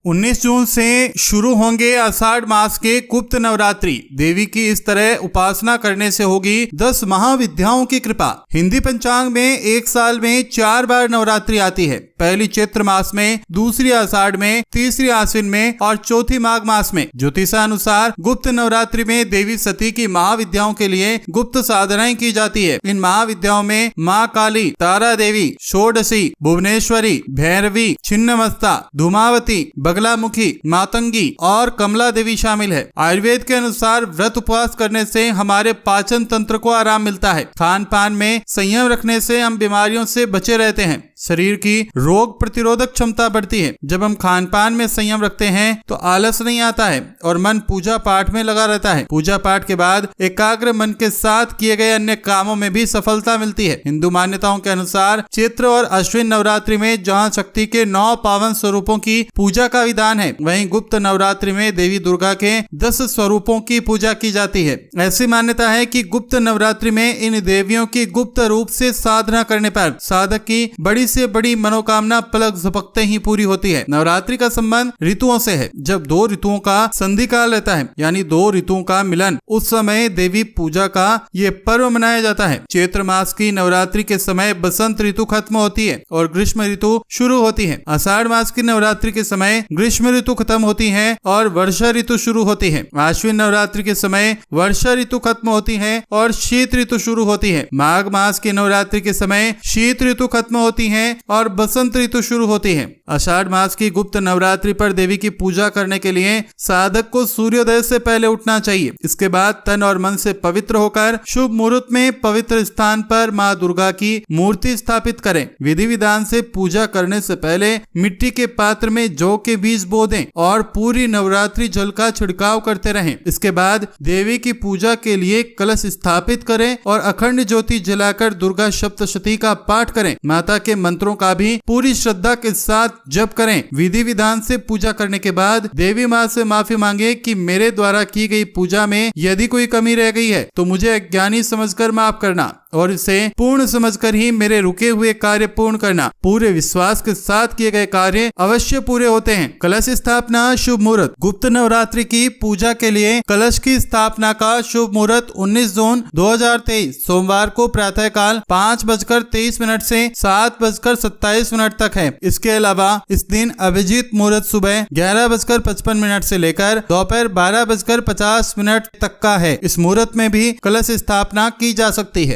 19 जून से शुरू होंगे आषाढ़ मास के गुप्त नवरात्रि। देवी की इस तरह उपासना करने से होगी 10 महाविद्याओं की कृपा। हिंदी पंचांग में एक साल में 4 बार नवरात्रि आती है। पहली चैत्र मास में, दूसरी आषाढ़ में, तीसरी आश्विन में और चौथी माघ मास में। ज्योतिषानुसार गुप्त नवरात्रि में देवी सती की महाविद्याओं के लिए गुप्त साधनाएं की जाती है। इन महाविद्याओं में माँ काली, तारा देवी, षोडशी, भुवनेश्वरी, भैरवी, छिन्नमस्ता, धूमावती, बगलामुखी, मातंगी और कमला देवी शामिल है। आयुर्वेद के अनुसार व्रत उपवास करने से हमारे पाचन तंत्र को आराम मिलता है। खान पान में संयम रखने से हम बीमारियों से बचे रहते हैं। शरीर की रोग प्रतिरोधक क्षमता बढ़ती है। जब हम खान पान में संयम रखते हैं तो आलस नहीं आता है और मन पूजा पाठ में लगा रहता है। पूजा पाठ के बाद एकाग्र मन के साथ किए गए अन्य कामों में भी सफलता मिलती है। हिंदू मान्यताओं के अनुसार चैत्र और अश्विन नवरात्रि में जहाँ शक्ति के 9 पावन स्वरूपों की पूजा का विधान है, वहीं गुप्त नवरात्रि में देवी दुर्गा के 10 स्वरूपों की पूजा की जाती है। ऐसी मान्यता है कि गुप्त नवरात्रि में इन देवियों की गुप्त रूप से साधना करने पर साधक की बड़ी से बड़ी मनोकामना पलक झपकते ही पूरी होती है। नवरात्रि का संबंध ऋतुओं से है। जब 2 ऋतुओं का संधि काल रहता है, यानी 2 ऋतुओं का मिलन, उस समय देवी पूजा का ये पर्व मनाया जाता है। चैत्र मास की नवरात्रि के समय बसंत ऋतु खत्म होती है और ग्रीष्म ऋतु शुरू होती है। आषाढ़ मास की नवरात्रि के समय ग्रीष्म ऋतु खत्म होती है और वर्षा ऋतु शुरू होती है। आश्विन नवरात्रि के समय वर्षा ऋतु खत्म होती है और शीत ऋतु शुरू होती है। माघ मास की नवरात्रि के समय शीत ऋतु खत्म होती है और बसंत ऋतु शुरू होती है। आषाढ़ मास की गुप्त नवरात्रि पर देवी की पूजा करने के लिए साधक को सूर्योदय से पहले उठना चाहिए। इसके बाद तन और मन से पवित्र होकर शुभ मुहूर्त में पवित्र स्थान पर माँ दुर्गा की मूर्ति स्थापित करें। विधि विधान से पूजा करने से पहले मिट्टी के पात्र में जौ के बीज बो दें और पूरी नवरात्रि जल का छिड़काव करते रहें। इसके बाद देवी की पूजा के लिए कलश स्थापित करें और अखंड ज्योति जलाकर दुर्गा सप्तशती का पाठ करें। माता के मंत्रों का भी पूरी श्रद्धा के साथ जप करें। विधि विधान से पूजा करने के बाद देवी माँ से माफी मांगे कि मेरे द्वारा की गई पूजा में यदि कोई कमी रह गई है तो मुझे अज्ञानी समझकर माफ करना और इसे पूर्ण समझकर ही मेरे रुके हुए कार्य पूर्ण करना। पूरे विश्वास के साथ किए गए कार्य अवश्य पूरे होते हैं। कलश स्थापना शुभ मुहूर्त। गुप्त नवरात्रि की पूजा के लिए कलश की स्थापना का शुभ मुहूर्त 19 जून 2023 सोमवार को प्रातः काल 5:23 से 7:27 तक है। इसके अलावा इस दिन अभिजीत मुहूर्त सुबह 11:55 से लेकर दोपहर 12:50 तक का है। इस मुहूर्त में भी कलश स्थापना की जा सकती है।